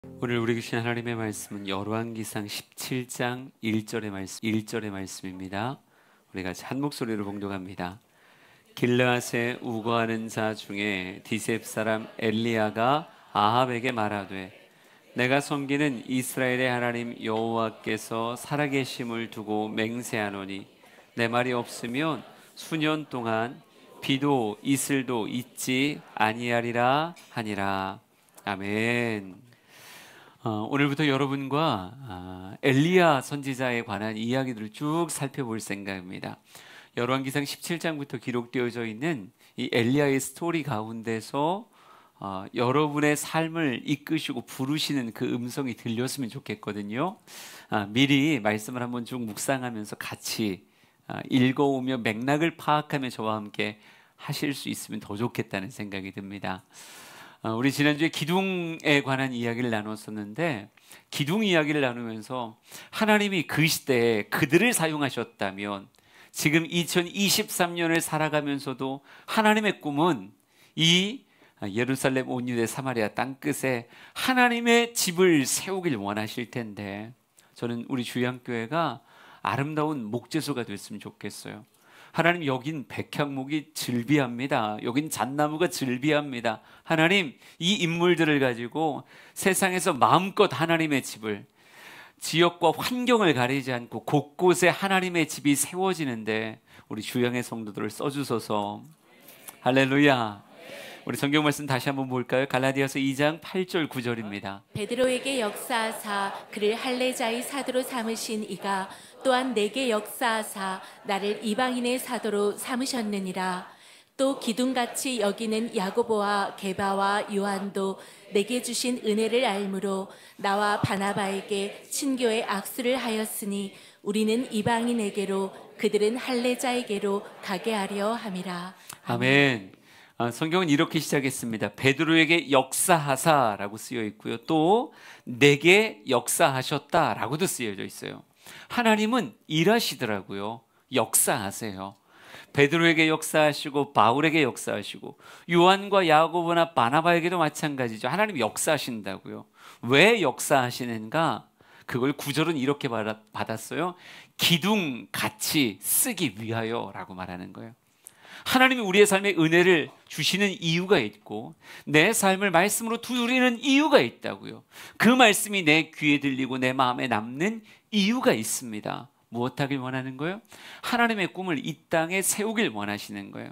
오늘 우리 주신 하나님의 말씀은 열왕기상 17장 1절의 말씀입니다. 우리 같이 한 목소리로 봉독합니다. 길르앗에 우거하는 자 중에 디셉 사람 엘리야가 아합에게 말하되 내가 섬기는 이스라엘의 하나님 여호와께서 살아계심을 두고 맹세하노니 내 말이 없으면 수년 동안 비도 이슬도 있지 아니하리라 하니라. 아멘. 오늘부터 여러분과 엘리야 선지자에 관한 이야기들을 쭉 살펴볼 생각입니다. 열왕기상 17장부터 기록되어져 있는 이 엘리야의 스토리 가운데서 여러분의 삶을 이끄시고 부르시는 그 음성이 들렸으면 좋겠거든요. 미리 말씀을 한번 쭉 묵상하면서 같이 읽어오며 맥락을 파악하며 저와 함께 하실 수 있으면 더 좋겠다는 생각이 듭니다. 우리 지난주에 기둥에 관한 이야기를 나눴었는데, 기둥 이야기를 나누면서 하나님이 그 시대에 그들을 사용하셨다면 지금 2023년을 살아가면서도 하나님의 꿈은 이 예루살렘 온 유대 사마리아 땅끝에 하나님의 집을 세우길 원하실 텐데, 저는 우리 주양교회가 아름다운 목재소가 됐으면 좋겠어요. 하나님, 여긴 백향목이 즐비합니다. 여긴 잣나무가 즐비합니다. 하나님, 이 인물들을 가지고 세상에서 마음껏 하나님의 집을, 지역과 환경을 가리지 않고 곳곳에 하나님의 집이 세워지는데 우리 주양의 성도들을 써주소서. 할렐루야. 우리 성경 말씀 다시 한번 볼까요? 갈라디아서 2장 8절 9절입니다. 베드로에게 역사하사 그를 할례자의 사도로 삼으신 이가 또한 내게 역사하사 나를 이방인의 사도로 삼으셨느니라. 또 기둥같이 여기는 야고보와 게바와 요한도 내게 주신 은혜를 알므로 나와 바나바에게 친교의 악수를 하였으니 우리는 이방인에게로 그들은 할례자에게로 가게 하려 함이라. 아멘. 성경은 이렇게 시작했습니다. 베드로에게 역사하사라고 쓰여 있고요. 또 내게 역사하셨다라고도 쓰여져 있어요. 하나님은 일하시더라고요. 역사하세요. 베드로에게 역사하시고 바울에게 역사하시고 요한과 야고보나 바나바에게도 마찬가지죠. 하나님 역사하신다고요. 왜 역사하시는가? 그걸 구절은 이렇게 받았어요. 기둥같이 쓰기 위하여라고 말하는 거예요. 하나님이 우리의 삶에 은혜를 주시는 이유가 있고 내 삶을 말씀으로 두드리는 이유가 있다고요. 그 말씀이 내 귀에 들리고 내 마음에 남는 이유가 있습니다. 무엇하길 원하는 거예요? 하나님의 꿈을 이 땅에 세우길 원하시는 거예요.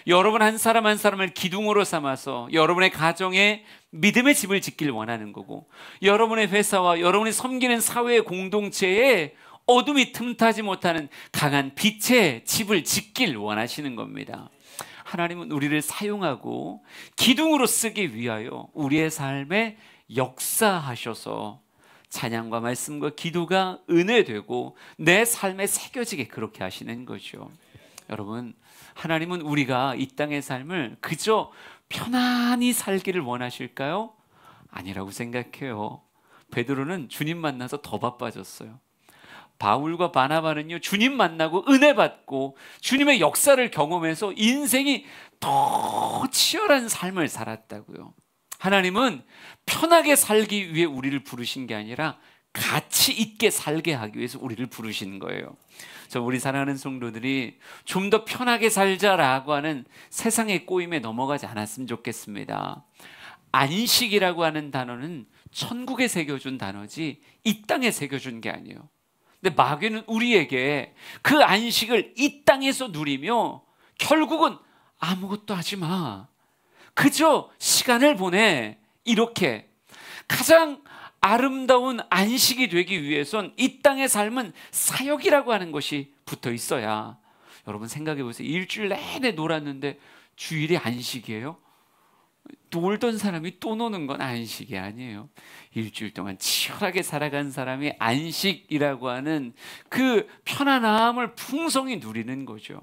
여러분 한 사람 한 사람을 기둥으로 삼아서 여러분의 가정에 믿음의 집을 짓길 원하는 거고, 여러분의 회사와 여러분이 섬기는 사회의 공동체에 어둠이 틈타지 못하는 강한 빛의 집을 짓길 원하시는 겁니다. 하나님은 우리를 사용하고 기둥으로 쓰기 위하여 우리의 삶에 역사하셔서 찬양과 말씀과 기도가 은혜되고 내 삶에 새겨지게 그렇게 하시는 거죠. 여러분, 하나님은 우리가 이 땅의 삶을 그저 편안히 살기를 원하실까요? 아니라고 생각해요. 베드로는 주님 만나서 더 바빠졌어요. 바울과 바나바는요, 주님 만나고 은혜 받고 주님의 역사를 경험해서 인생이 더 치열한 삶을 살았다고요. 하나님은 편하게 살기 위해 우리를 부르신 게 아니라 가치 있게 살게 하기 위해서 우리를 부르신 거예요. 우리 사랑하는 성도들이 좀 더 편하게 살자라고 하는 세상의 꼬임에 넘어가지 않았으면 좋겠습니다. 안식이라고 하는 단어는 천국에 새겨준 단어지 이 땅에 새겨준 게 아니에요. 근데 마귀는 우리에게 그 안식을 이 땅에서 누리며 결국은 아무것도 하지 마, 그저 시간을 보내, 이렇게 가장 아름다운 안식이 되기 위해선 이 땅의 삶은 사역이라고 하는 것이 붙어 있어야. 여러분 생각해 보세요. 일주일 내내 놀았는데 주일이 안식이에요? 놀던 사람이 또 노는 건 안식이 아니에요. 일주일 동안 치열하게 살아간 사람이 안식이라고 하는 그 편안함을 풍성히 누리는 거죠.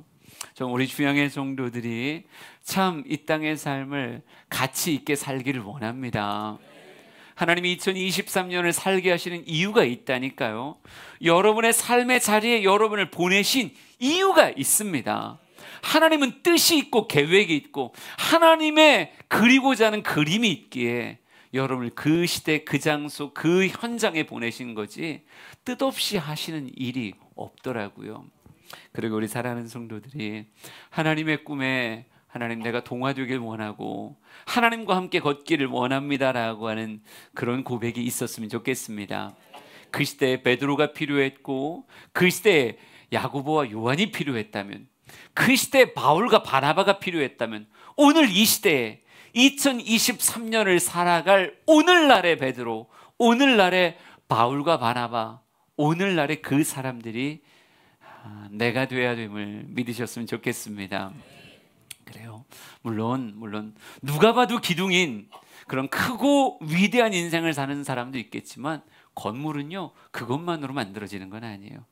우리 주양의 성도들이 참 이 땅의 삶을 가치 있게 살기를 원합니다. 하나님이 2023년을 살게 하시는 이유가 있다니까요. 여러분의 삶의 자리에 여러분을 보내신 이유가 있습니다. 하나님은 뜻이 있고 계획이 있고 하나님의 그리고자 하는 그림이 있기에 여러분을 그 시대, 그 장소, 그 현장에 보내신 거지 뜻없이 하시는 일이 없더라고요. 그리고 우리 사랑하는 성도들이 하나님의 꿈에 하나님, 내가 동화되길 원하고 하나님과 함께 걷기를 원합니다라고 하는 그런 고백이 있었으면 좋겠습니다. 그 시대에 베드로가 필요했고 그 시대에 야고보와 요한이 필요했다면, 그 시대에 바울과 바나바가 필요했다면, 오늘 이 시대에 2023년을 살아갈 오늘날의 베드로, 오늘날의 바울과 바나바, 오늘날의 그 사람들이 내가 돼야 됨을 믿으셨으면 좋겠습니다. 그래요. 물론 누가 봐도 기둥인 그런 크고 위대한 인생을 사는 사람도 있겠지만, 건물은요 그것만으로 만들어지는 건 아니에요.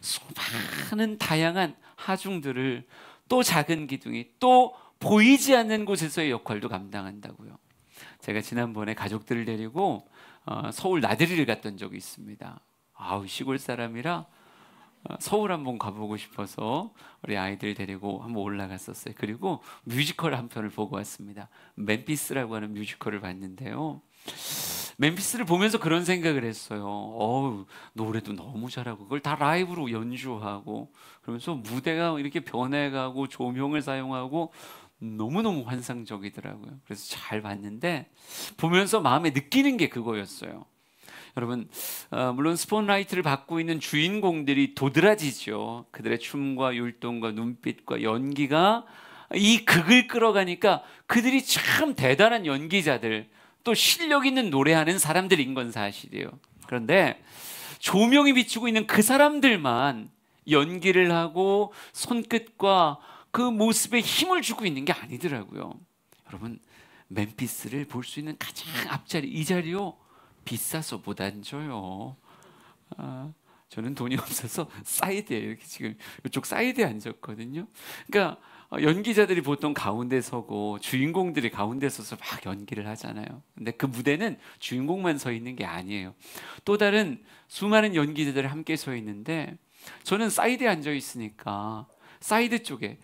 수많은 다양한 하중들을, 또 작은 기둥이, 또 보이지 않는 곳에서의 역할도 감당한다고요. 제가 지난번에 가족들을 데리고 서울 나들이를 갔던 적이 있습니다. 시골 사람이라 서울 한번 가보고 싶어서 우리 아이들 데리고 한번 올라갔었어요. 그리고 뮤지컬 한 편을 보고 왔습니다. 멤피스라고 하는 뮤지컬을 봤는데요, 멤피스를 보면서 그런 생각을 했어요. 노래도 너무 잘하고 그걸 다 라이브로 연주하고, 그러면서 무대가 이렇게 변해가고 조명을 사용하고 너무너무 환상적이더라고요. 그래서 잘 봤는데 보면서 마음에 느끼는 게 그거였어요. 여러분, 물론 스포트라이트를 받고 있는 주인공들이 도드라지죠. 그들의 춤과 율동과 눈빛과 연기가 이 극을 끌어가니까 그들이 참 대단한 연기자들, 또 실력 있는 노래하는 사람들인 건 사실이에요. 그런데 조명이 비추고 있는 그 사람들만 연기를 하고 손끝과 그 모습에 힘을 주고 있는 게 아니더라고요. 여러분, 멤피스를 볼 수 있는 가장 앞자리, 이 자리요 비싸서 못 앉아요. 저는 돈이 없어서 사이드에, 이렇게 지금 이쪽 사이드에 앉았거든요. 그러니까 연기자들이 보통 가운데 서고 주인공들이 가운데 서서 막 연기를 하잖아요. 근데 그 무대는 주인공만 서 있는 게 아니에요. 또 다른 수많은 연기자들이 함께 서 있는데, 저는 사이드에 앉아 있으니까 사이드 쪽에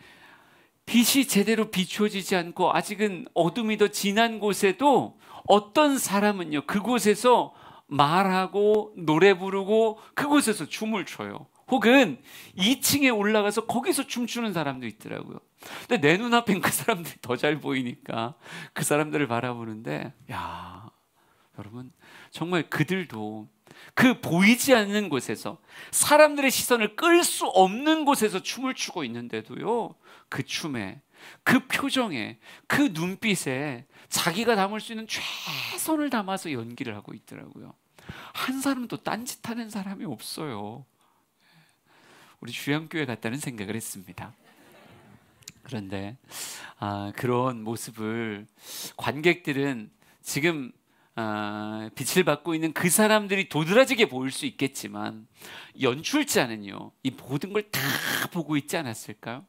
빛이 제대로 비추어지지 않고 아직은 어둠이 더 진한 곳에도 어떤 사람은요 그곳에서 말하고 노래 부르고 그곳에서 춤을 춰요. 혹은 2층에 올라가서 거기서 춤추는 사람도 있더라고요. 근데 내 눈앞엔 그 사람들이 더 잘 보이니까 그 사람들을 바라보는데, 여러분, 정말 그들도 그 보이지 않는 곳에서, 사람들의 시선을 끌 수 없는 곳에서 춤을 추고 있는데도요, 그 춤에, 그 표정에, 그 눈빛에 자기가 담을 수 있는 최선을 담아서 연기를 하고 있더라고요. 한 사람도 딴짓하는 사람이 없어요. 우리 주양교회 같다는 생각을 했습니다. 그런데 그런 모습을 관객들은 지금 빛을 받고 있는 그 사람들이 도드라지게 보일 수 있겠지만, 연출자는요 이 모든 걸 다 보고 있지 않았을까요?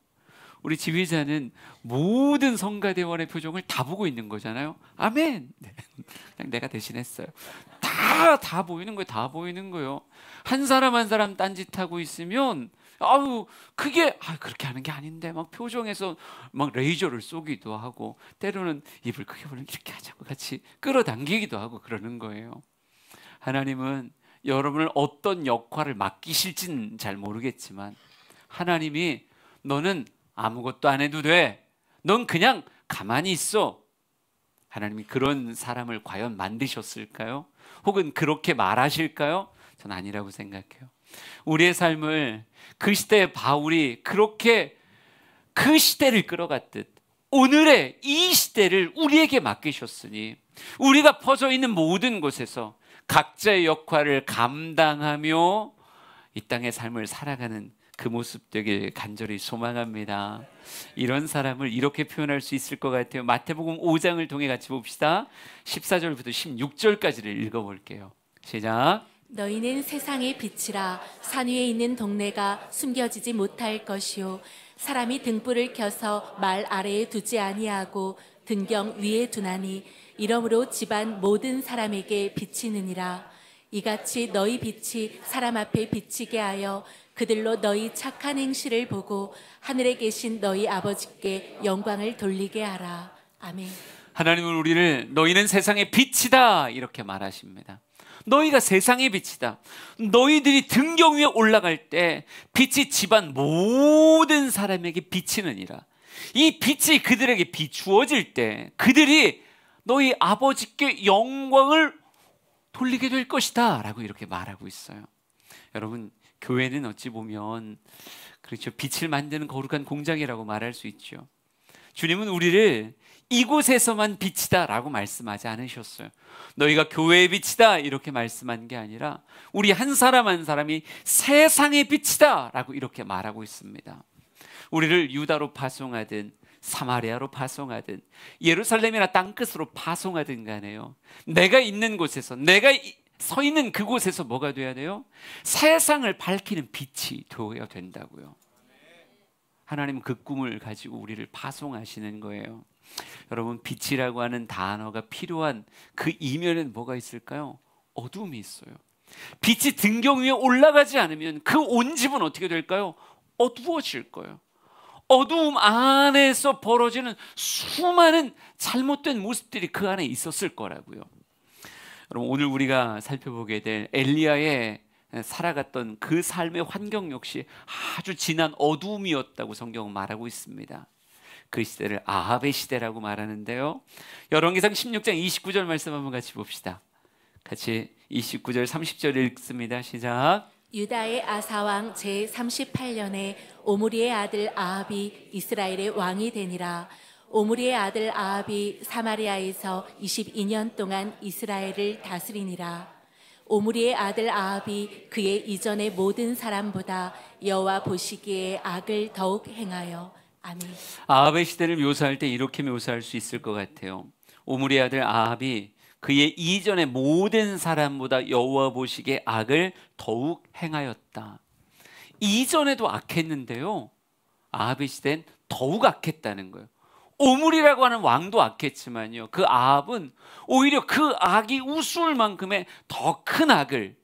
우리 지휘자는 모든 성가대원의 표정을 다 보고 있는 거잖아요. 아멘. 네. 그냥 내가 대신했어요. 다 보이는 거예요. 다 보이는 거예요. 한 사람 한 사람 딴짓하고 있으면 그게 그렇게 하는 게 아닌데 막 표정에서 막 레이저를 쏘기도 하고, 때로는 입을 크게 벌리고 이렇게 하자고 같이 끌어당기기도 하고 그러는 거예요. 하나님은 여러분을 어떤 역할을 맡기실지는 잘 모르겠지만, 하나님이 너는 아무것도 안 해도 돼, 넌 그냥 가만히 있어, 하나님이 그런 사람을 과연 만드셨을까요? 혹은 그렇게 말하실까요? 전 아니라고 생각해요. 우리의 삶을 그 시대의 바울이 그렇게 그 시대를 끌어갔듯 오늘의 이 시대를 우리에게 맡기셨으니, 우리가 퍼져 있는 모든 곳에서 각자의 역할을 감당하며 이 땅의 삶을 살아가는 그 모습 되길 간절히 소망합니다. 이런 사람을 이렇게 표현할 수 있을 것 같아요. 마태복음 5장을 통해 같이 봅시다. 14절부터 16절까지를 읽어볼게요. 시작. 너희는 세상의 빛이라. 산 위에 있는 동네가 숨겨지지 못할 것이요, 사람이 등불을 켜서 말 아래에 두지 아니하고 등경 위에 두나니 이러므로 집안 모든 사람에게 비치느니라. 이같이 너희 빛이 사람 앞에 비치게 하여 그들로 너희 착한 행실을 보고 하늘에 계신 너희 아버지께 영광을 돌리게 하라. 아멘. 하나님은 우리를 너희는 세상의 빛이다 이렇게 말하십니다. 너희가 세상의 빛이다. 너희들이 등경 위에 올라갈 때 빛이 집안 모든 사람에게 비치느니라. 이 빛이 그들에게 비추어질 때 그들이 너희 아버지께 영광을 돌리게 될 것이다 라고 이렇게 말하고 있어요. 여러분, 교회는 어찌 보면 그렇죠, 빛을 만드는 거룩한 공장이라고 말할 수 있죠. 주님은 우리를 이곳에서만 빛이다 라고 말씀하지 않으셨어요. 너희가 교회의 빛이다 이렇게 말씀한 게 아니라 우리 한 사람 한 사람이 세상의 빛이다 라고 이렇게 말하고 있습니다. 우리를 유다로 파송하든 사마리아로 파송하든 예루살렘이나 땅끝으로 파송하든 간에요, 내가 있는 곳에서, 내가 서 있는 그곳에서 뭐가 돼야 돼요? 세상을 밝히는 빛이 되어야 된다고요. 하나님은 그 꿈을 가지고 우리를 파송하시는 거예요. 여러분, 빛이라고 하는 단어가 필요한 그 이면에는 뭐가 있을까요? 어둠이 있어요. 빛이 등경 위에 올라가지 않으면 그 온 집은 어떻게 될까요? 어두워질 거예요. 어두움 안에서 벌어지는 수많은 잘못된 모습들이 그 안에 있었을 거라고요. 여러분, 오늘 우리가 살펴보게 될 엘리야의 살아갔던 그 삶의 환경 역시 아주 진한 어두움이었다고 성경은 말하고 있습니다. 그 시대를 아합의 시대라고 말하는데요, 열왕기상 16장 29절 말씀 한번 같이 봅시다. 같이 29절 30절 읽습니다. 시작. 유다의 아사왕 제38년에 오므리의 아들 아합이 이스라엘의 왕이 되니라. 오므리의 아들 아합이 사마리아에서 22년 동안 이스라엘을 다스리니라. 오므리의 아들 아합이 그의 이전의 모든 사람보다 여호와 보시기에 악을 더욱 행하여. 아멘. 아합의 시대를 묘사할 때 이렇게 묘사할 수 있을 것 같아요. 오므리의 아들 아합이 그의 이전의 모든 사람보다 여호와 보시기에 악을 더욱 행하였다. 이전에도 악했는데요, 아합의 시대는 더욱 악했다는 거예요. 오므리라고 하는 왕도 악했지만요, 그 아합은 오히려 그 악이 우스울 만큼의 더 큰 악을,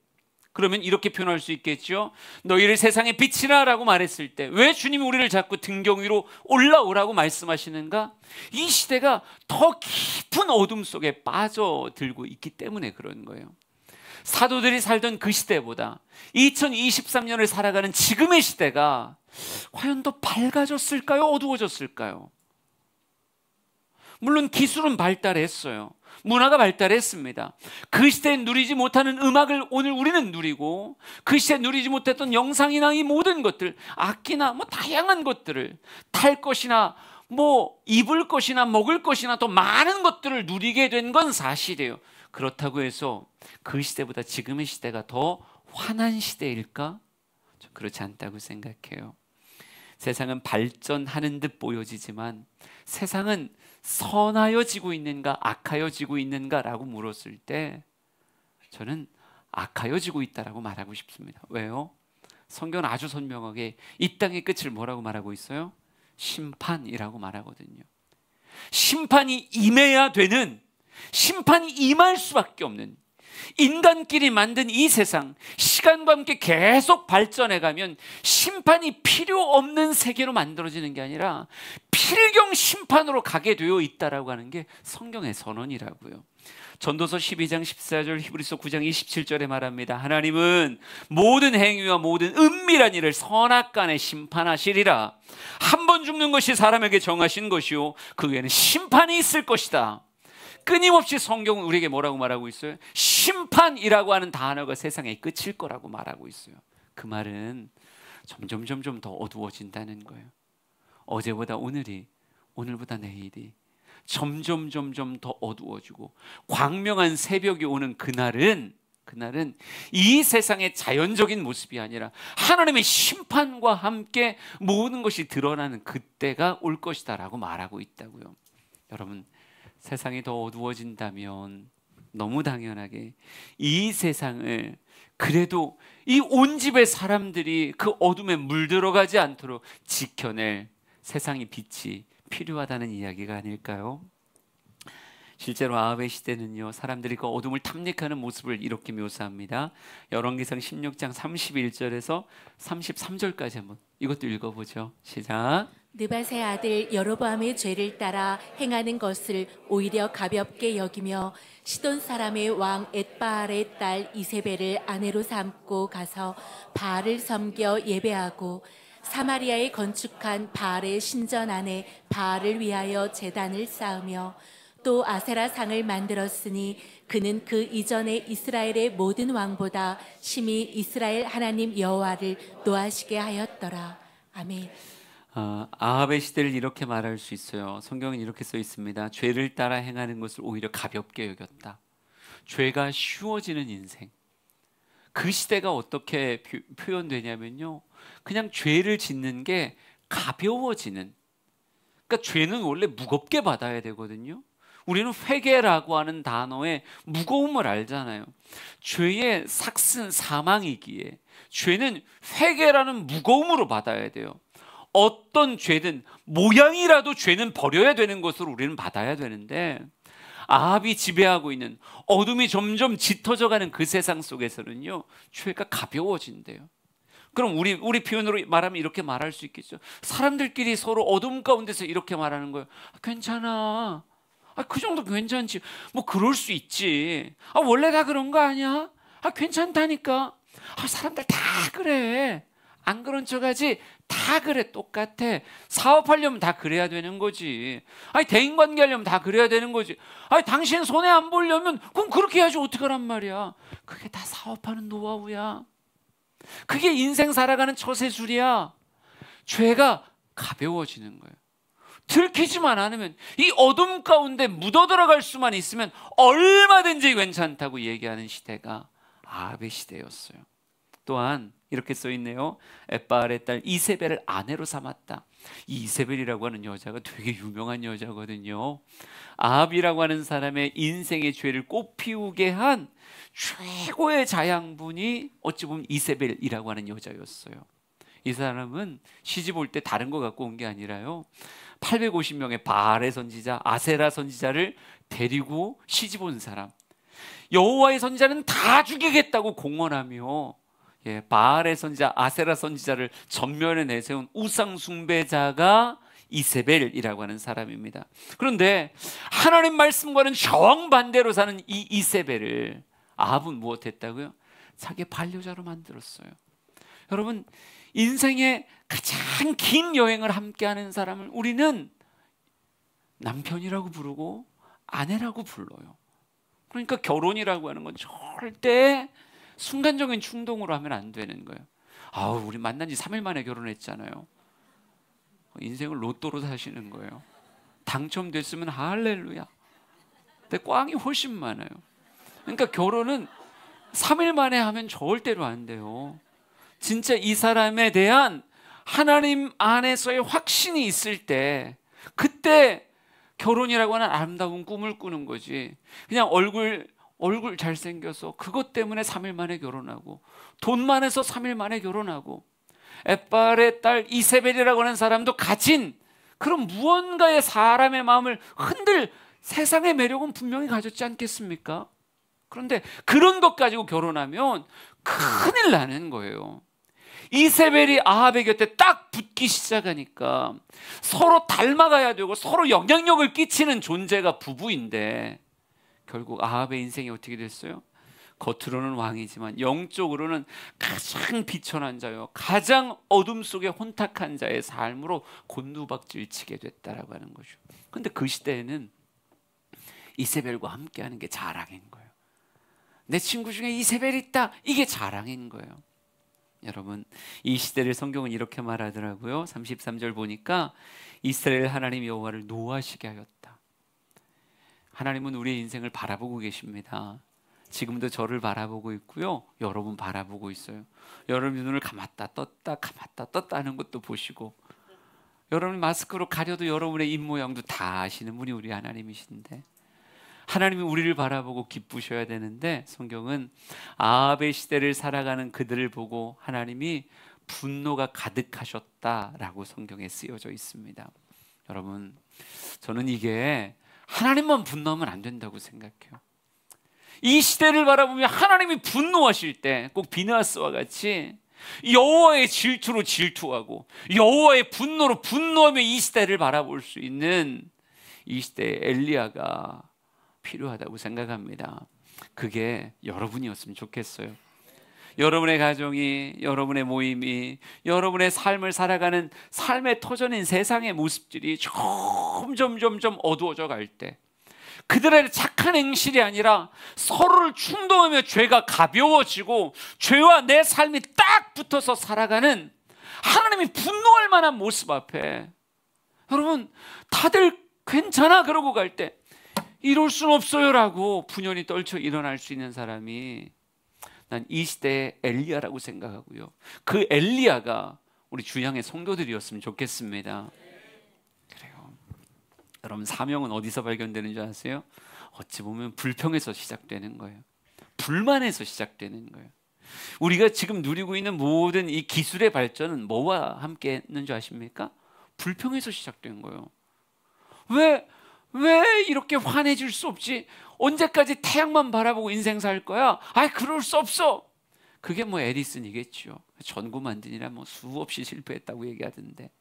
그러면 이렇게 표현할 수 있겠죠. 너희를 세상의 빛이라 라고 말했을 때 왜 주님이 우리를 자꾸 등경 위로 올라오라고 말씀하시는가? 이 시대가 더 깊은 어둠 속에 빠져들고 있기 때문에 그런 거예요. 사도들이 살던 그 시대보다 2023년을 살아가는 지금의 시대가 과연 더 밝아졌을까요? 어두워졌을까요? 물론 기술은 발달했어요. 문화가 발달했습니다. 그 시대에 누리지 못하는 음악을 오늘 우리는 누리고, 그 시대에 누리지 못했던 영상이나 이 모든 것들, 악기나 뭐 다양한 것들을, 탈 것이나 뭐 입을 것이나 먹을 것이나 더 많은 것들을 누리게 된 건 사실이에요. 그렇다고 해서 그 시대보다 지금의 시대가 더 환한 시대일까? 저 그렇지 않다고 생각해요. 세상은 발전하는 듯 보여지지만 세상은 선하여지고 있는가 악하여지고 있는가라고 물었을 때 저는 악하여지고 있다라고 말하고 싶습니다. 왜요? 성경은 아주 선명하게 이 땅의 끝을 뭐라고 말하고 있어요? 심판이라고 말하거든요. 심판이 임해야 되는, 심판이 임할 수밖에 없는, 인간끼리 만든 이 세상, 시간과 함께 계속 발전해가면 심판이 필요 없는 세계로 만들어지는 게 아니라 필경 심판으로 가게 되어 있다라고 하는 게 성경의 선언이라고요. 전도서 12장 14절, 히브리서 9장 27절에 말합니다. 하나님은 모든 행위와 모든 은밀한 일을 선악간에 심판하시리라. 한 번 죽는 것이 사람에게 정하신 것이요 그 외에는 심판이 있을 것이다. 끊임없이 성경은 우리에게 뭐라고 말하고 있어요? 심판이라고 하는 단어가 세상의 끝일 거라고 말하고 있어요. 그 말은 점점 더 어두워진다는 거예요. 어제보다 오늘이, 오늘보다 내일이 점점 더 어두워지고 광명한 새벽이 오는 그날은 이 세상의 자연적인 모습이 아니라 하나님의 심판과 함께 모든 것이 드러나는 그때가 올 것이다 라고 말하고 있다고요. 여러분, 세상이 더 어두워진다면 너무 당연하게 이 세상을 그래도 이 온 집의 사람들이 그 어둠에 물들어가지 않도록 지켜낼 세상의 빛이 필요하다는 이야기가 아닐까요? 실제로 아합의 시대는요, 사람들이 그 어둠을 탐닉하는 모습을 이렇게 묘사합니다. 열왕기상 16장 31절에서 33절까지 한번 이것도 읽어보죠. 시작. 느밧의 아들 여로보암의 죄를 따라 행하는 것을 오히려 가볍게 여기며 시돈 사람의 왕 엣바알의 딸 이세벨을 아내로 삼고 가서 바알을 섬겨 예배하고 사마리아에 건축한 바알의 신전 안에 바알을 위하여 제단을 쌓으며 또 아세라 상을 만들었으니 그는 그 이전에 이스라엘의 모든 왕보다 심히 이스라엘 하나님 여호와를 노하시게 하였더라. 아멘. 아합의 시대를 이렇게 말할 수 있어요. 성경은 이렇게 써 있습니다. 죄를 따라 행하는 것을 오히려 가볍게 여겼다. 죄가 쉬워지는 인생. 그 시대가 어떻게 표현되냐면요, 그냥 죄를 짓는 게 가벼워지는, 그러니까 죄는 원래 무겁게 받아야 되거든요. 우리는 회개라고 하는 단어의 무거움을 알잖아요. 죄의 삭슨 사망이기에 죄는 회개라는 무거움으로 받아야 돼요. 어떤 죄든 모양이라도 죄는 버려야 되는 것으로 우리는 받아야 되는데, 아합이 지배하고 있는 어둠이 점점 짙어져가는 그 세상 속에서는요, 죄가 가벼워진대요. 그럼 우리 표현으로 말하면 이렇게 말할 수 있겠죠. 사람들끼리 서로 어둠 가운데서 이렇게 말하는 거예요. 괜찮아. 그 정도 괜찮지. 뭐 그럴 수 있지. 원래 다 그런 거 아니야? 괜찮다니까. 사람들 다 그래. 안 그런 척하지. 다 그래. 똑같아. 사업하려면 다 그래야 되는 거지. 대인관계 하려면 다 그래야 되는 거지. 당신 손해 안 보려면 그럼 그렇게 해야지. 어떡하란 말이야. 그게 다 사업하는 노하우야. 그게 인생 살아가는 처세술이야. 죄가 가벼워지는 거예요. 들키지만 않으면, 이 어둠 가운데 묻어들어갈 수만 있으면 얼마든지 괜찮다고 얘기하는 시대가 아합의 시대였어요. 또한 이렇게 써 있네요. 엣바알의 딸 이세벨을 아내로 삼았다. 이 이세벨이라고 하는 여자가 되게 유명한 여자거든요. 아합이라고 하는 사람의 인생의 죄를 꽃피우게 한 최고의 자양분이 어찌 보면 이세벨이라고 하는 여자였어요. 이 사람은 시집 올 때 다른 거 갖고 온 게 아니라요, 850명의 바알의 선지자, 아세라 선지자를 데리고 시집 온 사람. 여호와의 선지자는 다 죽이겠다고 공언하며 바알의 선지자, 아세라 선지자를 전면에 내세운 우상 숭배자가 이세벨이라고 하는 사람입니다. 그런데 하나님 말씀과는 정반대로 사는 이 이세벨을 아합은 무엇했다고요? 자기 반려자로 만들었어요. 여러분, 인생의 가장 긴 여행을 함께하는 사람을 우리는 남편이라고 부르고 아내라고 불러요. 그러니까 결혼이라고 하는 건 절대 순간적인 충동으로 하면 안 되는 거예요. 우리 만난 지 3일 만에 결혼했잖아요. 인생을 로또로 사시는 거예요. 당첨됐으면 할렐루야. 근데 꽝이 훨씬 많아요. 그러니까 결혼은 3일 만에 하면 절대로 안 돼요. 진짜 이 사람에 대한 하나님 안에서의 확신이 있을 때, 그때 결혼이라고 하는 아름다운 꿈을 꾸는 거지. 그냥 얼굴 잘생겨서 그것 때문에 3일 만에 결혼하고, 돈 많아서 3일 만에 결혼하고, 엣바알의 딸 이세벨이라고 하는 사람도 가진 그런 무언가의 사람의 마음을 흔들 세상의 매력은 분명히 가졌지 않겠습니까? 그런데 그런 것 가지고 결혼하면 큰일 나는 거예요. 이세벨이 아합의 곁에 딱 붙기 시작하니까 서로 닮아가야 되고 서로 영향력을 끼치는 존재가 부부인데, 결국 아합의 인생이 어떻게 됐어요? 겉으로는 왕이지만 영적으로는 가장 비천한 자요, 가장 어둠 속에 혼탁한 자의 삶으로 곤두박질 치게 됐다라고 하는 거죠. 그런데 그 시대에는 이세벨과 함께하는 게 자랑인 거예요. 내 친구 중에 이세벨이 있다, 이게 자랑인 거예요. 여러분, 이 시대를 성경은 이렇게 말하더라고요. 33절 보니까 이스라엘 하나님 여호와를 노하시게 하였다. 하나님은 우리의 인생을 바라보고 계십니다. 지금도 저를 바라보고 있고요, 여러분 바라보고 있어요. 여러분 눈을 감았다 떴다 감았다 떴다 하는 것도 보시고, 여러분 마스크로 가려도 여러분의 입모양도 다 아시는 분이 우리 하나님이신데, 하나님이 우리를 바라보고 기쁘셔야 되는데, 성경은 아합의 시대를 살아가는 그들을 보고 하나님이 분노가 가득하셨다라고 성경에 쓰여져 있습니다. 여러분, 저는 이게 하나님만 분노하면 안 된다고 생각해요. 이 시대를 바라보며 하나님이 분노하실 때 꼭 비느하스와 같이 여호와의 질투로 질투하고 여호와의 분노로 분노하며 이 시대를 바라볼 수 있는 이 시대의 엘리야가 필요하다고 생각합니다. 그게 여러분이었으면 좋겠어요. 여러분의 가정이, 여러분의 모임이, 여러분의 삶을 살아가는 삶의 터전인 세상의 모습들이 점점 어두워져 갈 때, 그들의 착한 행실이 아니라 서로를 충동하며 죄가 가벼워지고 죄와 내 삶이 딱 붙어서 살아가는 하나님이 분노할 만한 모습 앞에, 여러분 다들 괜찮아 그러고 갈 때 이럴 순 없어요 라고 분연히 떨쳐 일어날 수 있는 사람이 난 이 시대의 엘리야라고 생각하고요. 그 엘리야가 우리 주양의 성도들이었으면 좋겠습니다. 그래요. 여러분, 사명은 어디서 발견되는 줄 아세요? 어찌 보면 불평에서 시작되는 거예요. 불만에서 시작되는 거예요. 우리가 지금 누리고 있는 모든 이 기술의 발전은 뭐와 함께 했는 줄 아십니까? 불평에서 시작된 거예요. 왜 이렇게 화내줄 수 없지? 언제까지 태양만 바라보고 인생 살 거야? 그럴 수 없어. 그게 뭐 에디슨이겠죠. 전구 만드느라 뭐 수없이 실패했다고 얘기하던데,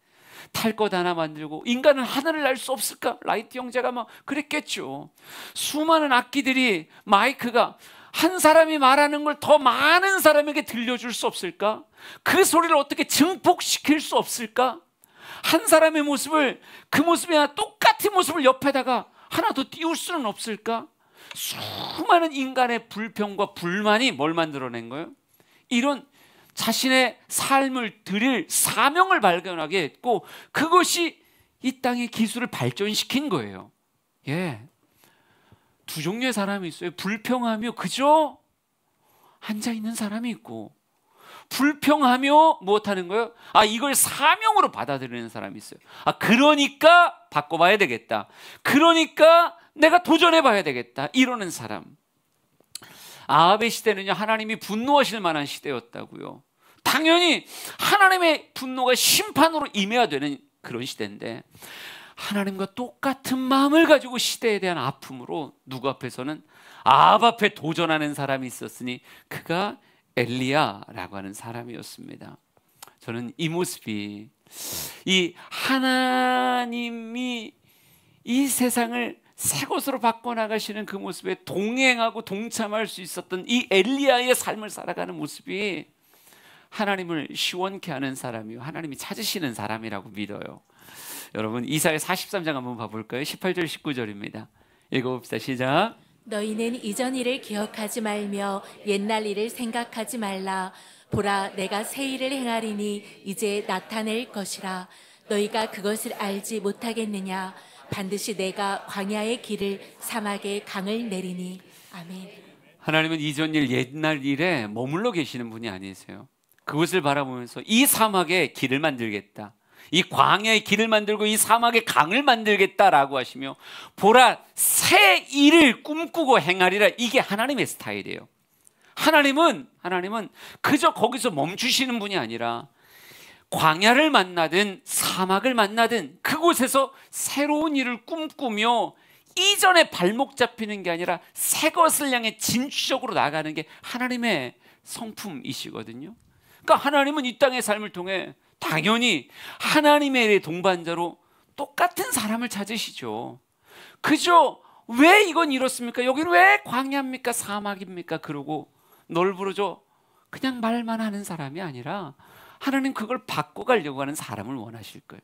탈 것 하나 만들고 인간은 하늘을 날 수 없을까? 라이트 형제가 막 그랬겠죠. 수많은 악기들이, 마이크가 한 사람이 말하는 걸 더 많은 사람에게 들려줄 수 없을까? 그 소리를 어떻게 증폭시킬 수 없을까? 한 사람의 모습을, 그 모습이나 똑같은 모습을 옆에다가 하나 더 띄울 수는 없을까? 수많은 인간의 불평과 불만이 뭘 만들어낸 거예요? 이런 자신의 삶을 드릴 사명을 발견하게 했고, 그것이 이 땅의 기술을 발전시킨 거예요. 두 종류의 사람이 있어요. 불평하며 그저 앉아있는 사람이 있고, 불평하며 무엇하는 거예요? 이걸 사명으로 받아들이는 사람이 있어요. 그러니까 바꿔봐야 되겠다, 그러니까 내가 도전해봐야 되겠다, 이러는 사람. 아합의 시대는요, 하나님이 분노하실 만한 시대였다고요. 당연히 하나님의 분노가 심판으로 임해야 되는 그런 시대인데, 하나님과 똑같은 마음을 가지고 시대에 대한 아픔으로 누구 앞에서는 아합 앞에 도전하는 사람이 있었으니 그가 엘리야라고 하는 사람이었습니다. 저는 이 모습이, 이 하나님이 이 세상을 새 것으로 바꿔나가시는 그 모습에 동행하고 동참할 수 있었던 이 엘리야의 삶을 살아가는 모습이 하나님을 시원케 하는 사람이요, 하나님이 찾으시는 사람이라고 믿어요. 여러분, 이사야 43장 한번 봐볼까요? 18절 19절입니다. 읽어봅시다. 시작. 너희는 이전 일을 기억하지 말며 옛날 일을 생각하지 말라. 보라, 내가 새 일을 행하리니 이제 나타낼 것이라. 너희가 그것을 알지 못하겠느냐? 반드시 내가 광야의 길을, 사막의 강을 내리니. 아멘. 하나님은 이전 일, 옛날 일에 머물러 계시는 분이 아니세요. 그것을 바라보면서 이 사막에 길을 만들겠다, 이 광야의 길을 만들고 이 사막의 강을 만들겠다라고 하시며, 보라, 새 일을 꿈꾸고 행하리라. 이게 하나님의 스타일이에요. 하나님은 그저 거기서 멈추시는 분이 아니라 광야를 만나든 사막을 만나든 그곳에서 새로운 일을 꿈꾸며 이전에 발목 잡히는 게 아니라 새 것을 향해 진취적으로 나가는 게 하나님의 성품이시거든요. 그러니까 하나님은 이 땅의 삶을 통해 당연히 하나님의 동반자로 똑같은 사람을 찾으시죠. 그저 왜 이건 이렇습니까? 여기는 왜 광야입니까? 사막입니까? 그러고 널브러져 그냥 말만 하는 사람이 아니라 하나님 그걸 바꿔가려고 하는 사람을 원하실 거예요.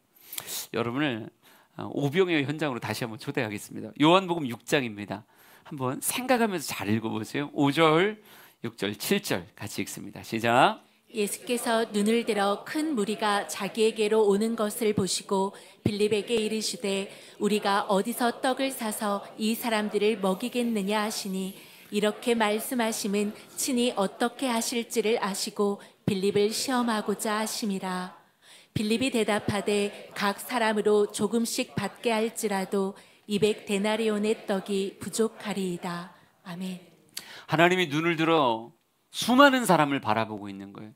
여러분을 오병이어 현장으로 다시 한번 초대하겠습니다. 요한복음 6장입니다. 한번 생각하면서 잘 읽어보세요. 5절, 6절, 7절 같이 읽습니다. 시작. 예수께서 눈을 들어 큰 무리가 자기에게로 오는 것을 보시고 빌립에게 이르시되 우리가 어디서 떡을 사서 이 사람들을 먹이겠느냐 하시니, 이렇게 말씀하심은 친히 어떻게 하실지를 아시고 빌립을 시험하고자 하심이라. 빌립이 대답하되 각 사람으로 조금씩 받게 할지라도 200데나리온의 떡이 부족하리이다. 아멘. 하나님이 눈을 들어 수많은 사람을 바라보고 있는 거예요.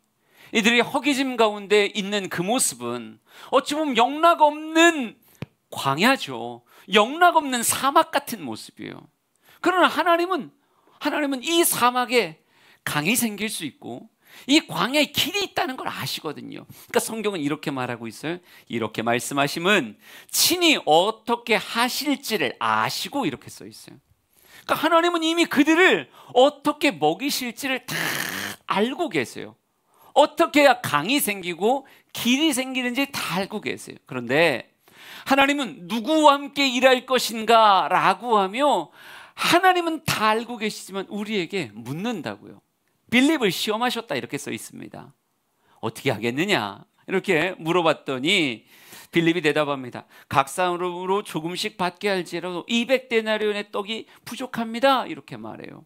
이들이 허기짐 가운데 있는 그 모습은 어찌 보면 영락 없는 광야죠. 영락 없는 사막 같은 모습이에요. 그러나 하나님은 이 사막에 강이 생길 수 있고 이 광야에 길이 있다는 걸 아시거든요. 그러니까 성경은 이렇게 말하고 있어요. 이렇게 말씀하심은 친히 어떻게 하실지를 아시고 이렇게 써 있어요. 그러니까 하나님은 이미 그들을 어떻게 먹이실지를 다 알고 계세요. 어떻게 해야 강이 생기고 길이 생기는지 다 알고 계세요. 그런데 하나님은 누구와 함께 일할 것인가 라고 하며 하나님은 다 알고 계시지만 우리에게 묻는다고요. 빌립을 시험하셨다 이렇게 써 있습니다. 어떻게 하겠느냐 이렇게 물어봤더니 빌립이 대답합니다. 각 사람으로 조금씩 받게 할지라도 200데나리온의 떡이 부족합니다 이렇게 말해요.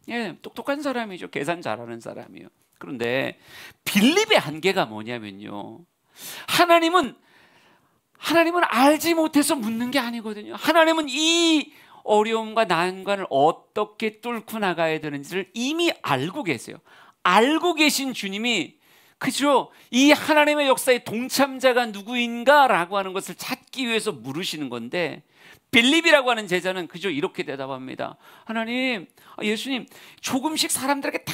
예, 똑똑한 사람이죠. 계산 잘하는 사람이에요. 그런데 빌립의 한계가 뭐냐면요, 하나님은 알지 못해서 묻는 게 아니거든요. 하나님은 이 어려움과 난관을 어떻게 뚫고 나가야 되는지를 이미 알고 계세요. 알고 계신 주님이 그죠? 이 하나님의 역사의 동참자가 누구인가 라고 하는 것을 찾기 위해서 물으시는 건데, 빌립이라고 하는 제자는 그저 이렇게 대답합니다. 하나님, 예수님, 조금씩 사람들에게 다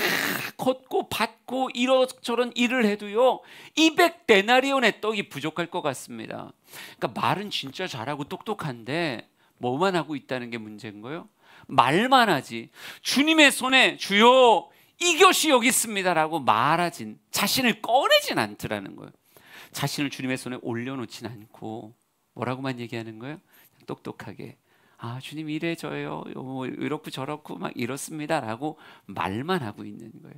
걷고 받고 이런저런 일을 해도요 200데나리온의 떡이 부족할 것 같습니다. 그러니까 말은 진짜 잘하고 똑똑한데 뭐만 하고 있다는 게 문제인 거예요? 말만 하지 주님의 손에 주여 이것이 여기 있습니다 라고 말하진, 자신을 꺼내진 않더라는 거예요. 자신을 주님의 손에 올려놓진 않고 뭐라고만 얘기하는 거예요? 똑똑하게 주님 이래 저래요, 이렇고 저렇고 막 이렇습니다 라고 말만 하고 있는 거예요.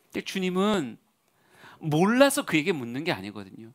근데 주님은 몰라서 그에게 묻는 게 아니거든요.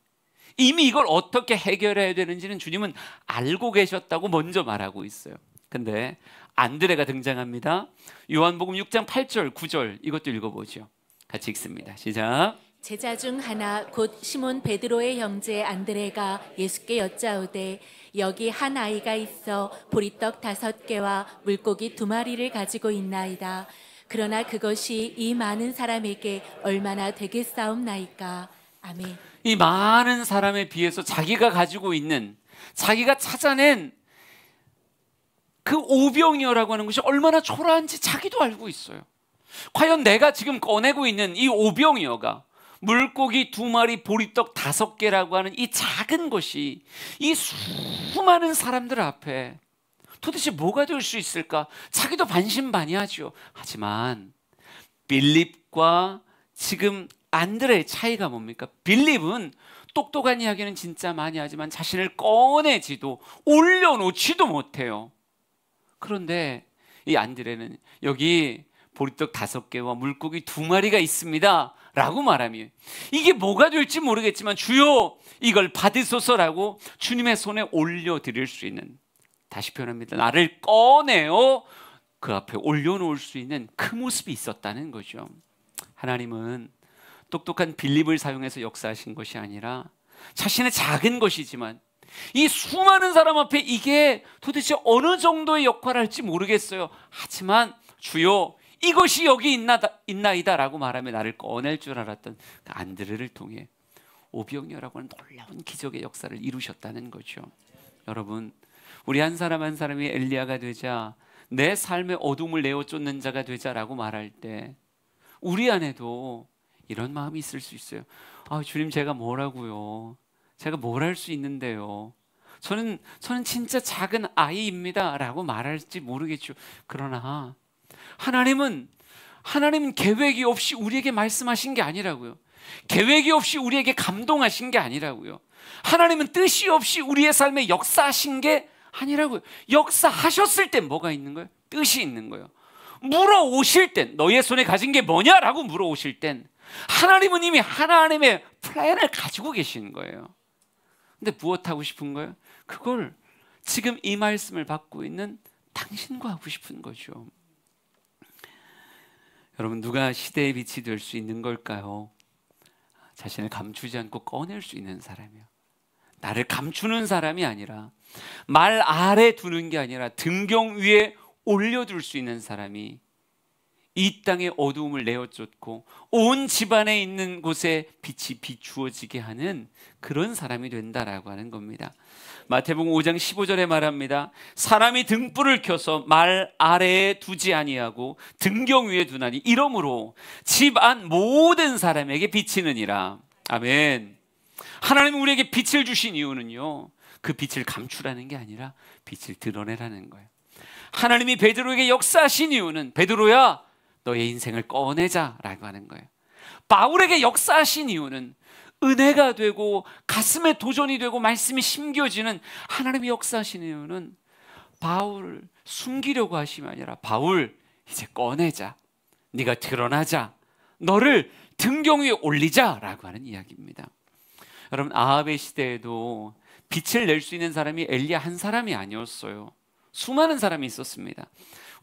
이미 이걸 어떻게 해결해야 되는지는 주님은 알고 계셨다고 먼저 말하고 있어요. 근데 안드레가 등장합니다. 요한복음 6장 8절 9절 이것도 읽어보죠. 같이 읽습니다. 시작. 제자 중 하나 곧 시몬 베드로의 형제 안드레가 예수께 여짜오되 여기 한 아이가 있어 보리떡 5개와 물고기 2마리를 가지고 있나이다. 그러나 그것이 이 많은 사람에게 얼마나 되겠사옵나이까. 아멘. 이 많은 사람에 비해서 자기가 가지고 있는, 자기가 찾아낸 그 오병이어라고 하는 것이 얼마나 초라한지 자기도 알고 있어요. 과연 내가 지금 꺼내고 있는 이 오병이어가 물고기 2마리 보리떡 5개라고 하는 이 작은 것이 이 수많은 사람들 앞에 도대체 뭐가 될 수 있을까? 자기도 반신반의하죠. 하지만 빌립과 지금 안드레의 차이가 뭡니까? 빌립은 똑똑한 이야기는 진짜 많이 하지만 자신을 꺼내지도 올려놓지도 못해요. 그런데 이 안드레는 여기 보리떡 5개와 물고기 2마리가 있습니다 라고 말하며 이게 뭐가 될지 모르겠지만 주여 이걸 받으소서라고 주님의 손에 올려드릴 수 있는, 다시 표현합니다, 나를 꺼내어 그 앞에 올려놓을 수 있는 그 모습이 있었다는 거죠. 하나님은 똑똑한 빌립을 사용해서 역사하신 것이 아니라 자신의 작은 것이지만 이 수많은 사람 앞에 이게 도대체 어느 정도의 역할을 할지 모르겠어요. 하지만 주여 이것이 여기 있나이다 라고 말하며 나를 꺼낼 줄 알았던 그 안드레를 통해 오병이어라고 하는 놀라운 기적의 역사를 이루셨다는 거죠. 여러분, 우리 한 사람 한 사람이 엘리야가 되자, 내 삶의 어둠을 내어 쫓는 자가 되자라고 말할 때 우리 안에도 이런 마음이 있을 수 있어요. 주님 제가 뭐라고요? 제가 뭘 할 수 있는데요? 저는 진짜 작은 아이입니다 라고 말할지 모르겠죠. 그러나 하나님은 계획이 없이 우리에게 말씀하신 게 아니라고요. 계획이 없이 우리에게 감동하신 게 아니라고요. 하나님은 뜻이 없이 우리의 삶에 역사하신 게 아니라고요. 역사하셨을 땐 뭐가 있는 거예요? 뜻이 있는 거예요. 물어오실 땐 너의 손에 가진 게 뭐냐라고 물어오실 땐 하나님은 이미 하나님의 플랜을 가지고 계시는 거예요. 근데 무엇 하고 싶은 거예요? 그걸 지금 이 말씀을 받고 있는 당신과 하고 싶은 거죠. 여러분, 누가 시대의 빛이 될 수 있는 걸까요? 자신을 감추지 않고 꺼낼 수 있는 사람이요. 나를 감추는 사람이 아니라, 말 아래 두는 게 아니라 등경 위에 올려둘 수 있는 사람이 이 땅의 어두움을 내어쫓고 온 집안에 있는 곳에 빛이 비추어지게 하는 그런 사람이 된다라고 하는 겁니다. 마태복음 5장 15절에 말합니다. 사람이 등불을 켜서 말 아래에 두지 아니하고 등경 위에 두나니 이러므로 집 안 모든 사람에게 비치느니라. 아멘. 하나님은 우리에게 빛을 주신 이유는요, 그 빛을 감추라는 게 아니라 빛을 드러내라는 거예요. 하나님이 베드로에게 역사하신 이유는 베드로야 너의 인생을 꺼내자라고 하는 거예요. 바울에게 역사하신 이유는 은혜가 되고 가슴에 도전이 되고 말씀이 심겨지는, 하나님이 역사하신 이유는 바울을 숨기려고 하심이 아니라 바울 이제 꺼내자, 네가 드러나자, 너를 등경 위에 올리자라고 하는 이야기입니다. 여러분, 아합의 시대에도 빛을 낼 수 있는 사람이 엘리야 한 사람이 아니었어요. 수많은 사람이 있었습니다.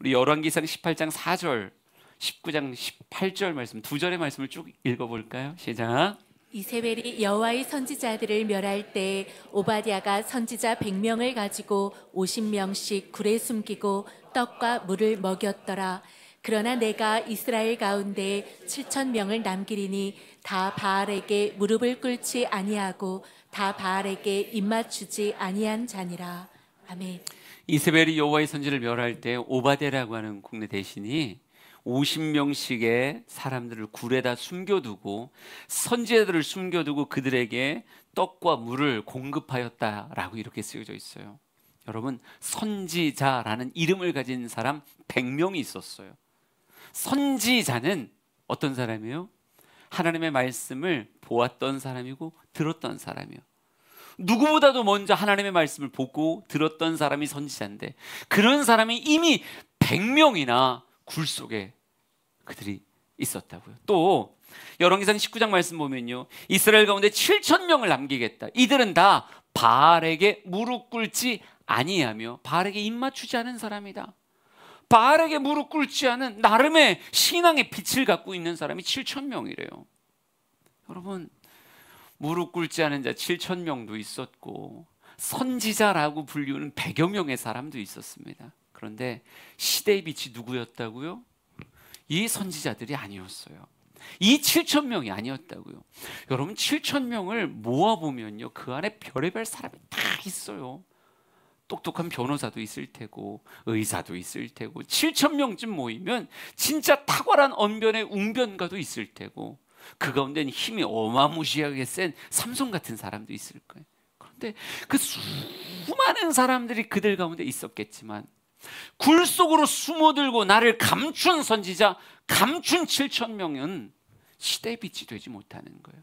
우리 열왕기상 18장 4절, 19장 18절 말씀, 두 절의 말씀을 쭉 읽어볼까요? 시작. 이세벨이 여호와의 선지자들을 멸할 때 오바댜가 선지자 100명을 가지고 50명씩 굴에 숨기고 떡과 물을 먹였더라. 그러나 내가 이스라엘 가운데 7,000명을 남기리니 다 바알에게 무릎을 꿇지 아니하고 다 바알에게 입맞추지 아니한 자니라. 아멘. 이세벨이 여호와의 선지를 멸할 때 오바댜라고 하는 국내 대신이 50명씩의 사람들을 굴에다 숨겨두고 선지자들을 숨겨두고 그들에게 떡과 물을 공급하였다라고 이렇게 쓰여져 있어요. 여러분, 선지자라는 이름을 가진 사람 100명이 있었어요. 선지자는 어떤 사람이에요? 하나님의 말씀을 보았던 사람이고 들었던 사람이에요. 누구보다도 먼저 하나님의 말씀을 보고 들었던 사람이 선지자인데, 그런 사람이 이미 100명이나 굴 속에 그들이 있었다고요. 또 열왕기상 19장 말씀 보면요, 이스라엘 가운데 7,000명을 남기겠다. 이들은 다 바알에게 무릎 꿇지 아니하며 바알에게 입맞추지 않은 사람이다. 바알에게 무릎 꿇지 않은 나름의 신앙의 빛을 갖고 있는 사람이 7,000명이래요. 여러분, 무릎 꿇지 않은 자 7,000명도 있었고 선지자라고 불리우는 100여 명의 사람도 있었습니다. 그런데 시대의 빛이 누구였다고요? 이 선지자들이 아니었어요. 이 7,000명이 아니었다고요. 여러분, 7,000명을 모아보면요, 그 안에 별의별 사람이 다 있어요. 똑똑한 변호사도 있을 테고 의사도 있을 테고 7,000명쯤 모이면 진짜 탁월한 언변의 웅변가도 있을 테고 그 가운데는 힘이 어마무시하게 센 삼손 같은 사람도 있을 거예요. 그런데 그 수많은 사람들이 그들 가운데 있었겠지만 굴 속으로 숨어들고 나를 감춘 선지자, 감춘 7,000명은 시대의 빛이 되지 못하는 거예요.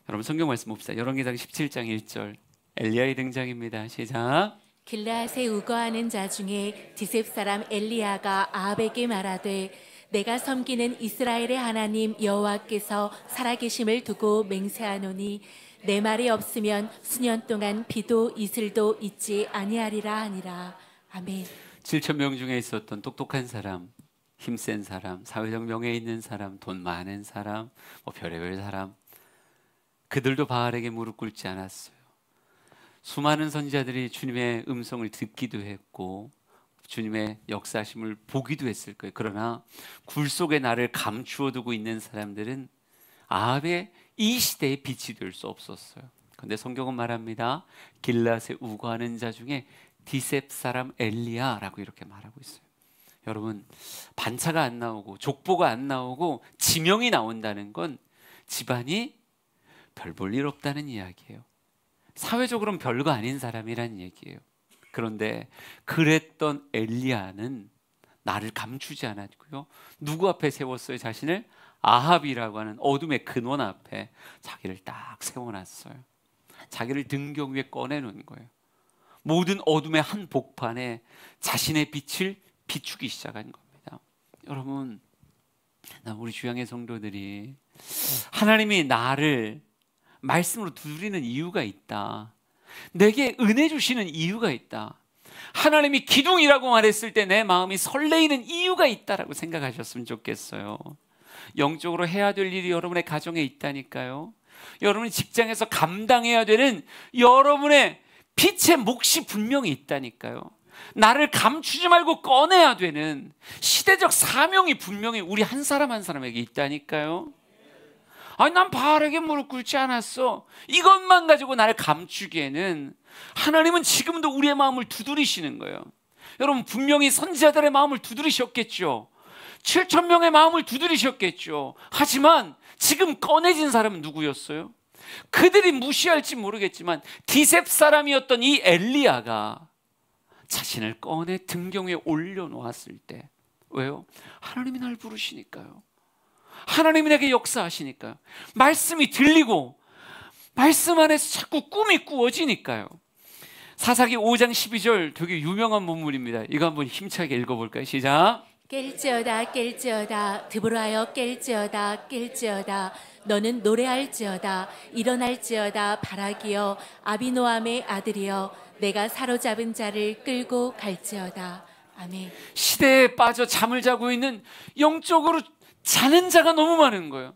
여러분, 성경 말씀 봅시다. 열왕기상 17장 1절, 엘리야의 등장입니다. 시작. 길르앗에 우거하는 자 중에 디셉 사람 엘리야가 아합에게 말하되 내가 섬기는 이스라엘의 하나님 여호와께서 살아계심을 두고 맹세하노니 내 말이 없으면 수년 동안 비도 이슬도 있지 아니하리라 하니라. 아멘. 7,000명 중에 있었던 똑똑한 사람, 힘센 사람, 사회적 명예 있는 사람, 돈 많은 사람, 별의별 사람, 그들도 바알에게 무릎 꿇지 않았어요. 수많은 선지자들이 주님의 음성을 듣기도 했고 주님의 역사심을 보기도 했을 거예요. 그러나 굴 속에 나를 감추어 두고 있는 사람들은 아합의 이 시대의 빛이 될 수 없었어요. 그런데 성경은 말합니다. 길르앗에 우거하는 자 중에 디셉 사람 엘리야라고 이렇게 말하고 있어요. 여러분, 반차가 안 나오고 족보가 안 나오고 지명이 나온다는 건 집안이 별 볼 일 없다는 이야기예요. 사회적으로는 별거 아닌 사람이란 얘기예요. 그런데 그랬던 엘리야는 나를 감추지 않았고요. 누구 앞에 세웠어요? 자신을 아합이라고 하는 어둠의 근원 앞에 자기를 딱 세워놨어요. 자기를 등경 위에 꺼내놓은 거예요. 모든 어둠의 한 복판에 자신의 빛을 비추기 시작한 겁니다. 여러분, 우리 주양의 성도들이 하나님이 나를 말씀으로 두드리는 이유가 있다. 내게 은혜 주시는 이유가 있다. 하나님이 기둥이라고 말했을 때 내 마음이 설레이는 이유가 있다라고 생각하셨으면 좋겠어요. 영적으로 해야 될 일이 여러분의 가정에 있다니까요. 여러분이 직장에서 감당해야 되는 여러분의 빛의 몫이 분명히 있다니까요. 나를 감추지 말고 꺼내야 되는 시대적 사명이 분명히 우리 한 사람 한 사람에게 있다니까요. 아니, 난 바알에게 무릎 꿇지 않았어. 이것만 가지고 나를 감추기에는 하나님은 지금도 우리의 마음을 두드리시는 거예요. 여러분, 분명히 선지자들의 마음을 두드리셨겠죠. 7천 명의 마음을 두드리셨겠죠. 하지만 지금 꺼내진 사람은 누구였어요? 그들이 무시할지 모르겠지만 디셉 사람이었던 이 엘리야가 자신을 꺼내 등경 위에 올려놓았을 때, 왜요? 하나님이 날 부르시니까요. 하나님이 내게 역사하시니까요. 말씀이 들리고 말씀 안에서 자꾸 꿈이 꾸어지니까요. 사사기 5장 12절 되게 유명한 본문입니다. 이거 한번 힘차게 읽어볼까요? 시작. 깰지어다 깰지어다 드보라여 깰지어다 깰지어다 너는 노래할지어다 일어날지어다 바라기여 아비노함의 아들이여 내가 사로잡은 자를 끌고 갈지어다. 아멘. 시대에 빠져 잠을 자고 있는, 영적으로 자는 자가 너무 많은 거예요.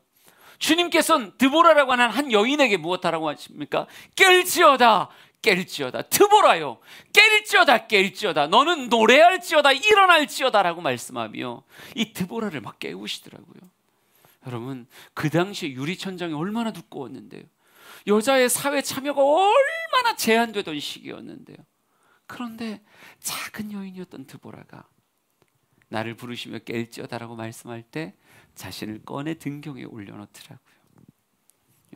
주님께서는 드보라라고 하는 한 여인에게 무엇하라고 하십니까? 깰지어다 깰지어다. 드보라요, 깰지어다 깰지어다. 너는 노래할지어다 일어날지어다 라고 말씀하며 이 드보라를 막 깨우시더라고요. 여러분, 그 당시에 유리천장이 얼마나 두꺼웠는데요. 여자의 사회 참여가 얼마나 제한되던 시기였는데요. 그런데 작은 여인이었던 드보라가 나를 부르시며 깰지어다라고 말씀할 때 자신을 꺼내 등경에 올려놓더라고요.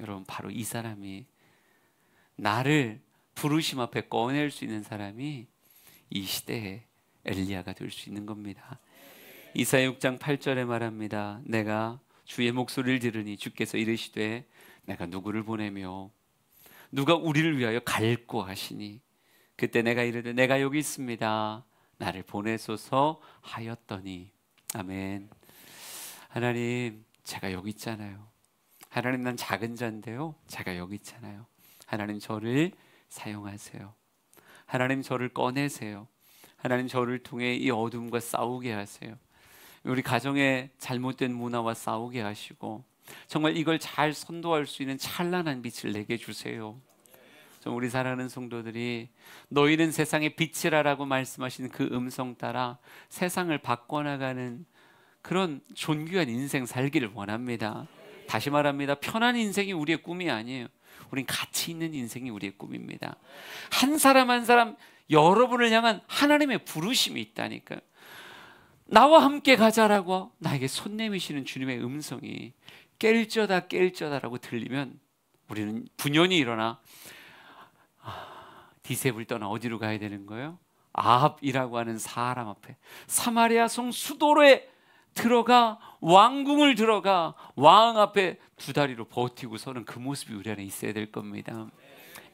여러분, 바로 이 사람이, 나를 부르심 앞에 꺼낼 수 있는 사람이 이 시대의 엘리야가 될 수 있는 겁니다. 이사야 6장 8절에 말합니다. 내가 주의 목소리를 들으니 주께서 이르시되 내가 누구를 보내며 누가 우리를 위하여 갈고 하시니 그때 내가 이르되 내가 여기 있습니다. 나를 보내소서 하였더니. 아멘. 하나님, 제가 여기 있잖아요. 하나님, 난 작은 자인데요, 제가 여기 있잖아요. 하나님, 저를 사용하세요. 하나님, 저를 꺼내세요. 하나님, 저를 통해 이 어둠과 싸우게 하세요. 우리 가정의 잘못된 문화와 싸우게 하시고 정말 이걸 잘 선도할 수 있는 찬란한 빛을 내게 주세요. 우리 사랑하는 성도들이 너희는 세상의 빛이라라고 말씀하시는 그 음성 따라 세상을 바꿔나가는 그런 존귀한 인생 살기를 원합니다. 다시 말합니다. 편한 인생이 우리의 꿈이 아니에요. 우린 가치 있는 인생이 우리의 꿈입니다. 한 사람 한 사람 여러분을 향한 하나님의 부르심이 있다니까요. 나와 함께 가자라고 나에게 손 내미시는 주님의 음성이 깰지어다 깰지어다라고 들리면 우리는 분연히 일어나 디셉을 떠나 어디로 가야 되는 거예요? 아합이라고 하는 사람 앞에, 사마리아 성 수도로에 들어가 왕궁을 들어가 왕 앞에 두 다리로 버티고 서는 그 모습이 우리 안에 있어야 될 겁니다.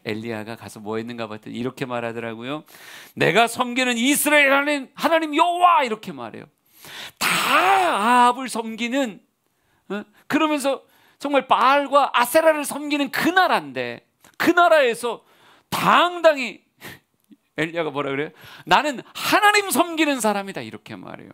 엘리야가 가서 뭐 했는가 봤더니 이렇게 말하더라고요. 내가 섬기는 이스라엘 하나님 여호와, 이렇게 말해요. 다 아합을 섬기는, 그러면서 정말 바알과 아세라를 섬기는 그 나라인데, 그 나라에서 당당히 엘리야가 뭐라 그래요? 나는 하나님 섬기는 사람이다, 이렇게 말해요.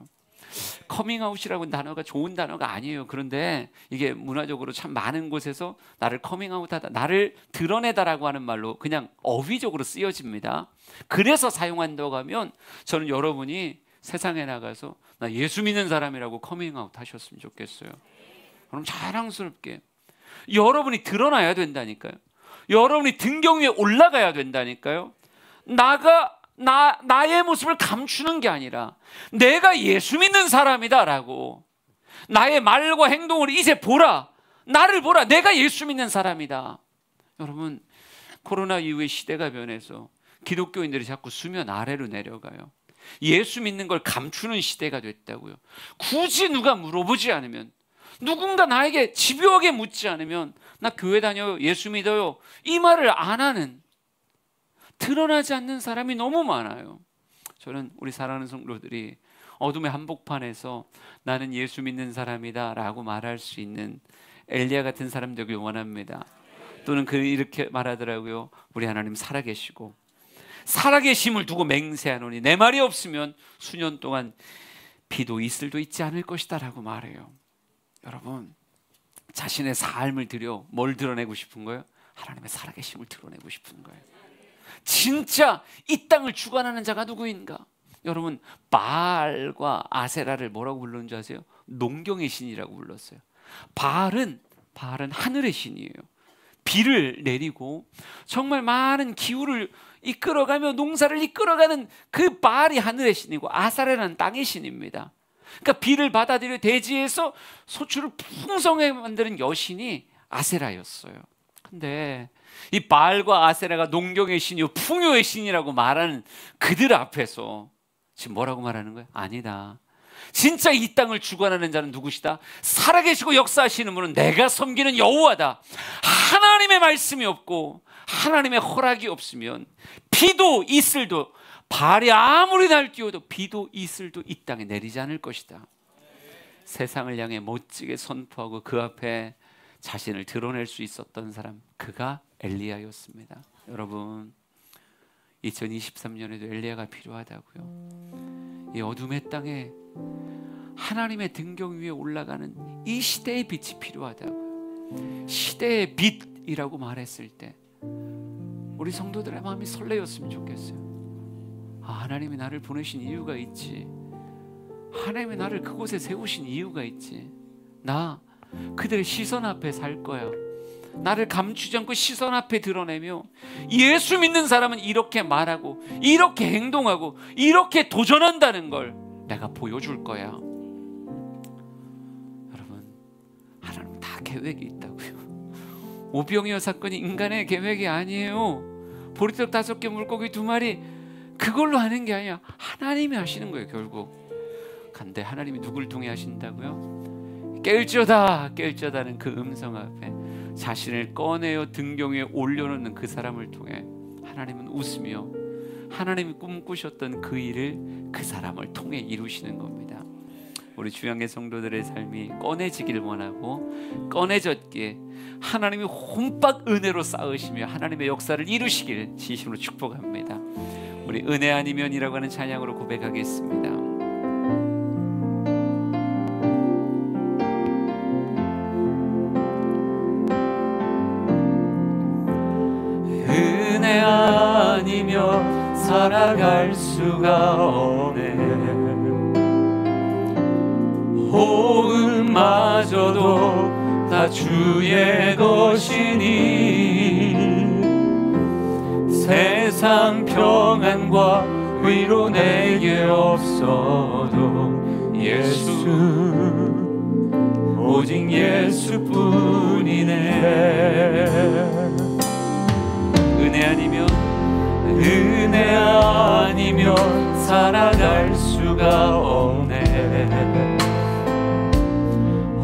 커밍아웃이라고 단어가 좋은 단어가 아니에요. 그런데 이게 문화적으로 참 많은 곳에서 나를 커밍아웃하다, 나를 드러내다라고 하는 말로 그냥 어휘적으로 쓰여집니다. 그래서 사용한다고 하면 저는 여러분이 세상에 나가서 나 예수 믿는 사람이라고 커밍아웃 하셨으면 좋겠어요. 그럼 자랑스럽게 여러분이 드러나야 된다니까요. 여러분이 등경 위에 올라가야 된다니까요. 나의 모습을 감추는 게 아니라 내가 예수 믿는 사람이다라고, 나의 말과 행동을 이제 보라, 나를 보라, 내가 예수 믿는 사람이다. 여러분, 코로나 이후에 시대가 변해서 기독교인들이 자꾸 수면 아래로 내려가요. 예수 믿는 걸 감추는 시대가 됐다고요. 굳이 누가 물어보지 않으면, 누군가 나에게 집요하게 묻지 않으면 나 교회 다녀요, 예수 믿어요, 이 말을 안 하는, 드러나지 않는 사람이 너무 많아요. 저는 우리 사랑하는 성도들이 어둠의 한복판에서 나는 예수 믿는 사람이다 라고 말할 수 있는 엘리야 같은 사람 되길 원합니다. 또는 이렇게 말하더라고요. 우리 하나님 살아계시고 살아계심을 두고 맹세하노니 내 말이 없으면 수년 동안 비도 이슬도 있지 않을 것이다 라고 말해요. 여러분, 자신의 삶을 들여 뭘 드러내고 싶은 거예요? 하나님의 살아계심을 드러내고 싶은 거예요. 진짜 이 땅을 주관하는 자가 누구인가? 여러분, 바알과 아세라를 뭐라고 불렀는지 아세요? 농경의 신이라고 불렀어요. 바알은 하늘의 신이에요. 비를 내리고 정말 많은 기후를 이끌어가며 농사를 이끌어가는 그 바알이 하늘의 신이고, 아세라는 땅의 신입니다. 그러니까 비를 받아들여 대지에서 소출을 풍성하게 만드는 여신이 아세라였어요. 근데 이 바알과 아세라가 농경의 신이요 풍요의 신이라고 말하는 그들 앞에서 지금 뭐라고 말하는 거예요? 아니다. 진짜 이 땅을 주관하는 자는 누구시다? 살아계시고 역사하시는 분은 내가 섬기는 여호와다. 하나님의 말씀이 없고 하나님의 허락이 없으면 비도 이슬도, 바알이 아무리 날뛰어도 비도 이슬도 이 땅에 내리지 않을 것이다. 세상을 향해 멋지게 선포하고 그 앞에 자신을 드러낼 수 있었던 사람, 그가 엘리야였습니다. 여러분, 2023년에도 엘리야가 필요하다고요. 이 어둠의 땅에 하나님의 등경 위에 올라가는 이 시대의 빛이 필요하다고요. 시대의 빛이라고 말했을 때 우리 성도들의 마음이 설레었으면 좋겠어요. 하나님이 나를 보내신 이유가 있지. 하나님이 나를 그곳에 세우신 이유가 있지. 나 그들의 시선 앞에 살 거야. 나를 감추지 않고 시선 앞에 드러내며 예수 믿는 사람은 이렇게 말하고 이렇게 행동하고 이렇게 도전한다는 걸 내가 보여줄 거야. 여러분, 하나님 다 계획이 있다고요. 오병이어 사건이 인간의 계획이 아니에요. 보리떡 5개 물고기 2마리 그걸로 하는 게 아니야. 하나님이 하시는 거예요. 결국 근데 하나님이 누굴 통해 하신다고요? 깰쩌다는 그 음성 앞에 자신을 꺼내어 등경 위에 올려놓는 그 사람을 통해 하나님은 웃으며 하나님이 꿈꾸셨던 그 일을 그 사람을 통해 이루시는 겁니다. 우리 주양의 성도들의 삶이 꺼내지길 원하고 꺼내졌기에 하나님이 혼밥 은혜로 쌓으시며 하나님의 역사를 이루시길 진심으로 축복합니다. 우리 은혜 아니면이라고 하는 찬양으로 고백하겠습니다. 은혜 아니면 살아갈 수가 없네. 호흡마저도 다 주의 것이니 세상 평안과 위로 내게 없어도 예수, 오직 예수뿐이네. 은혜 아니면 살아갈 수가 없네.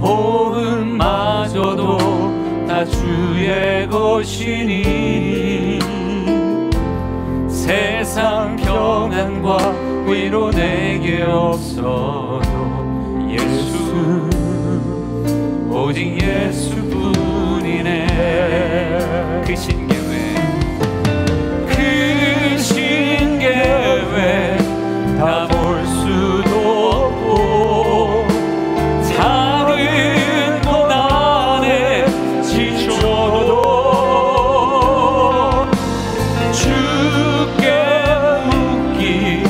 호흡마저도 다 주의 것이니 세상 평안과 위로 내게 없어도 예수, 오직 예수뿐이네. 그 신계회 다 볼 수도 없고 작은 곳 안에 지쳐도 주께 묻기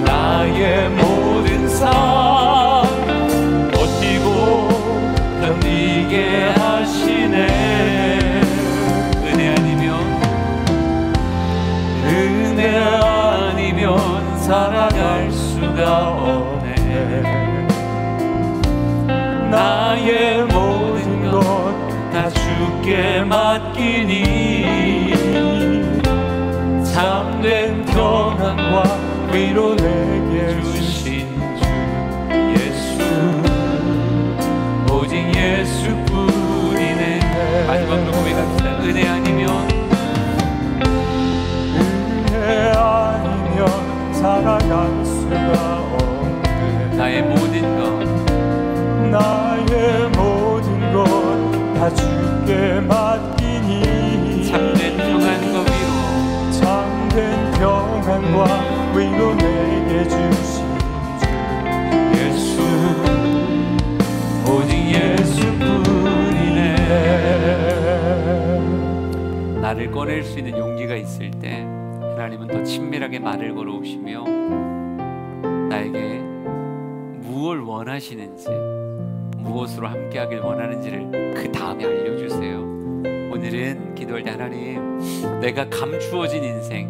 나의 모든 삶 버티고 견디게 하시네. 은혜 아니면 살아갈 수가 없네. 나의 모든 것 다 주께 맡기니 참된 평안과 위로 내게 주신 주 예수, 오직 예수뿐이네. 마지막으로 고백합시다. 은혜 아니면 살아갈 수가 없네. 나의 모든 것 다 주께 맡기니 참된 평안과 위로 내게 주신 주 예수, 오직 예수뿐이네. 나를 꺼낼 수 있는 용기가 있을 때 하나님은 더 친밀하게 말을 걸어오시며 나에게 무엇을 원하시는지, 무엇으로 함께하길 원하는지를 그 다음에 알려주세요. 오늘은 기도할 때 하나님, 내가 감추어진 인생,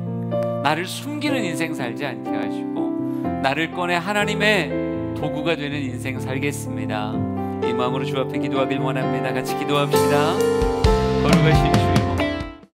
나를 숨기는 인생 살지 않게 하시고 나를 꺼내 하나님의 도구가 되는 인생 살겠습니다. 이 마음으로 주 앞에 기도하길 원합니다. 같이 기도합시다. 걸어가십시오.